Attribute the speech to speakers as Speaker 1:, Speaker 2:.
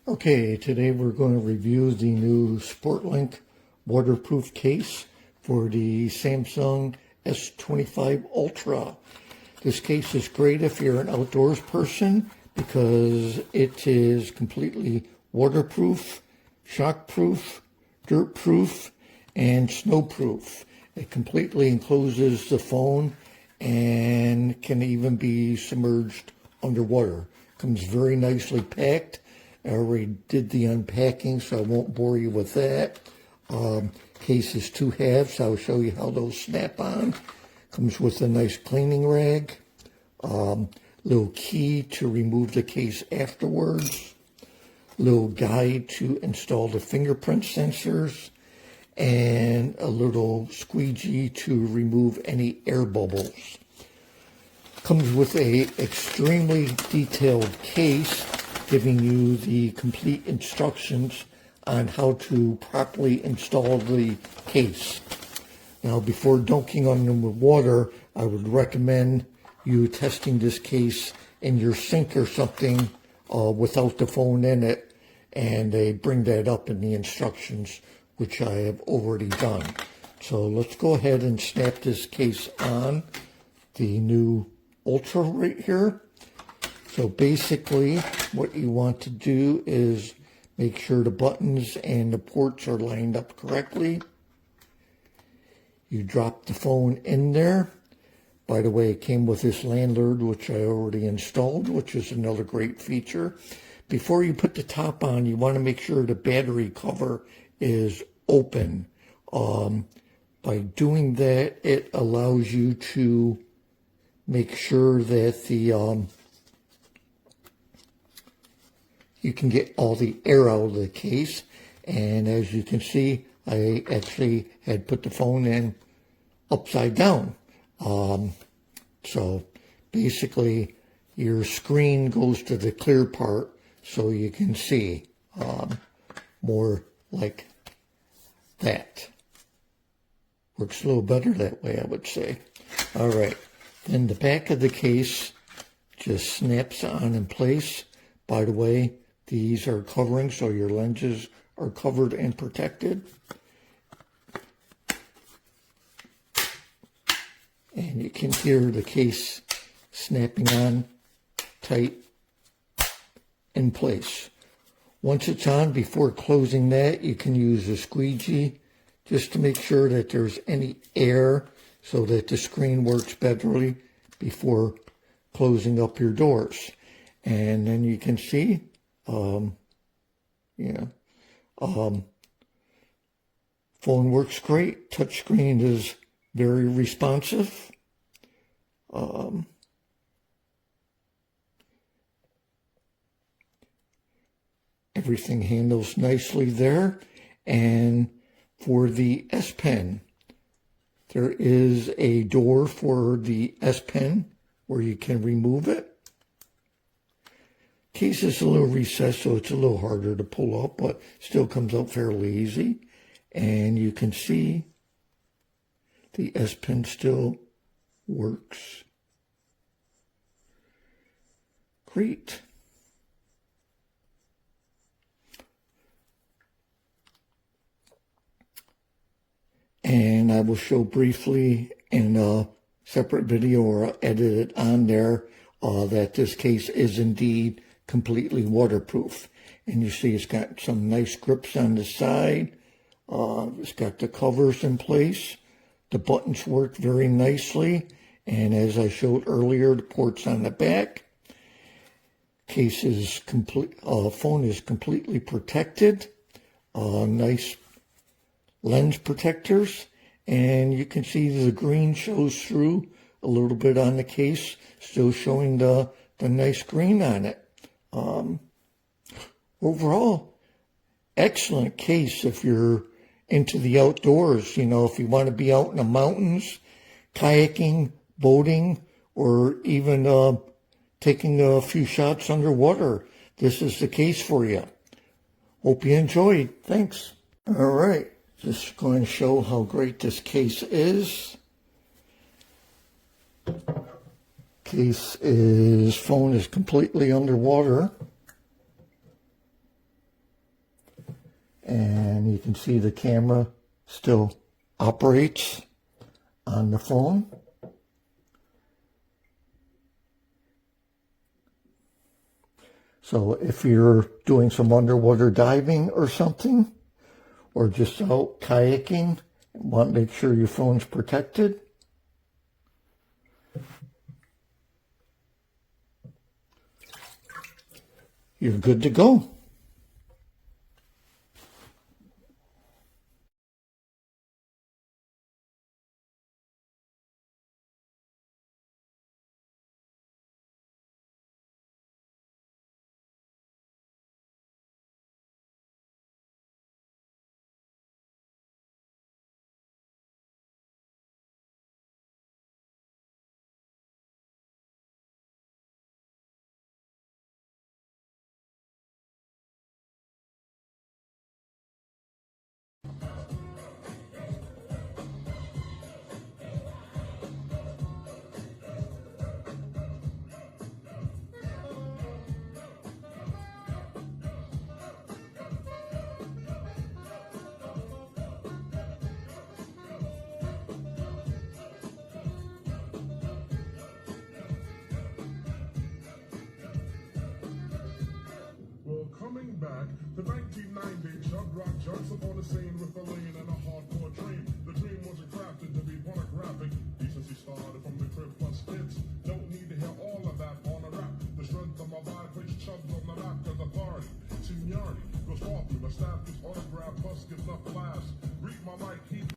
Speaker 1: Okay, today we're going to review the new SPORTLINK waterproof case for the Samsung S25 Ultra. This case is great if you're an outdoors person because it is completely waterproof, shockproof, dirtproof, and snowproof. It completely encloses the phone and can even be submerged underwater. Comes very nicely packed. I already did the unpacking, so I won't bore you with that. Case is 2 halves. I'll show you how those snap on. Comes with a nice cleaning rag. Little key to remove the case afterwards. Little guide to install the fingerprint sensors. And a little squeegee to remove any air bubbles. Comes with a extremely detailed case, giving you the complete instructions on how to properly install the case. Now, before dunking on them with water, I would recommend you testing this case in your sink or something without the phone in it, and they bring that up in the instructions, which I have already done. So let's go ahead and snap this case on, the new Ultra right here. So basically, what you want to do is make sure the buttons and the ports are lined up correctly. You drop the phone in there. By the way, it came with this lanyard, which I already installed, which is another great feature. Before you put the top on, you want to make sure the battery cover is open. By doing that, it allows you to make sure that the you can get all the air out of the case. And as you can see, I actually had put the phone in upside down. So basically your screen goes to the clear part so you can see more like that. Works a little better that way, I would say. All right, then the back of the case just snaps on in place. By the way, these are covering, so your lenses are covered and protected. And you can hear the case snapping on tight in place. Once it's on, before closing that, you can use a squeegee just to make sure that there's any air so that the screen works betterly before closing up your doors. And then you can see, phone works great. Touchscreen is very responsive. Everything handles nicely there. And for the S Pen, there is a door for the S Pen where you can remove it. Case is a little recessed, so it's a little harder to pull up, but still comes out fairly easy. And you can see the S Pen still works great. And I will show briefly in a separate video, or I'll edit it on there, that this case is indeed completely waterproof. And you see it's got some nice grips on the side. It's got the covers in place. The buttons work very nicely. And as I showed earlier, the ports on the back. Case is complete. Phone is completely protected. Nice lens protectors. And you can see the green shows through a little bit on the case. Still showing the nice green on it. Overall, excellent case if you're into the outdoors. You know, if you want to be out in the mountains, kayaking, boating, or even taking a few shots underwater, this is the case for you. Hope you enjoyed. Thanks. All right, just going to show how great this case is. Phone is completely underwater. And you can see the camera still operates on the phone. So if you're doing some underwater diving or something, or just out kayaking, want to make sure your phone's protected, you're good to go.
Speaker 2: Coming back to 1990, Chubb Rock jumps upon the scene with a lean and a hardcore dream. The dream wasn't crafted to be pornographic. Decency started from the crib plus kids. Don't need to hear all of that on a rap. The strength of my body puts Chubb on the map as authority. Seniority goes far through my staff, gets autograph, bus gives enough class. Read my mic, keep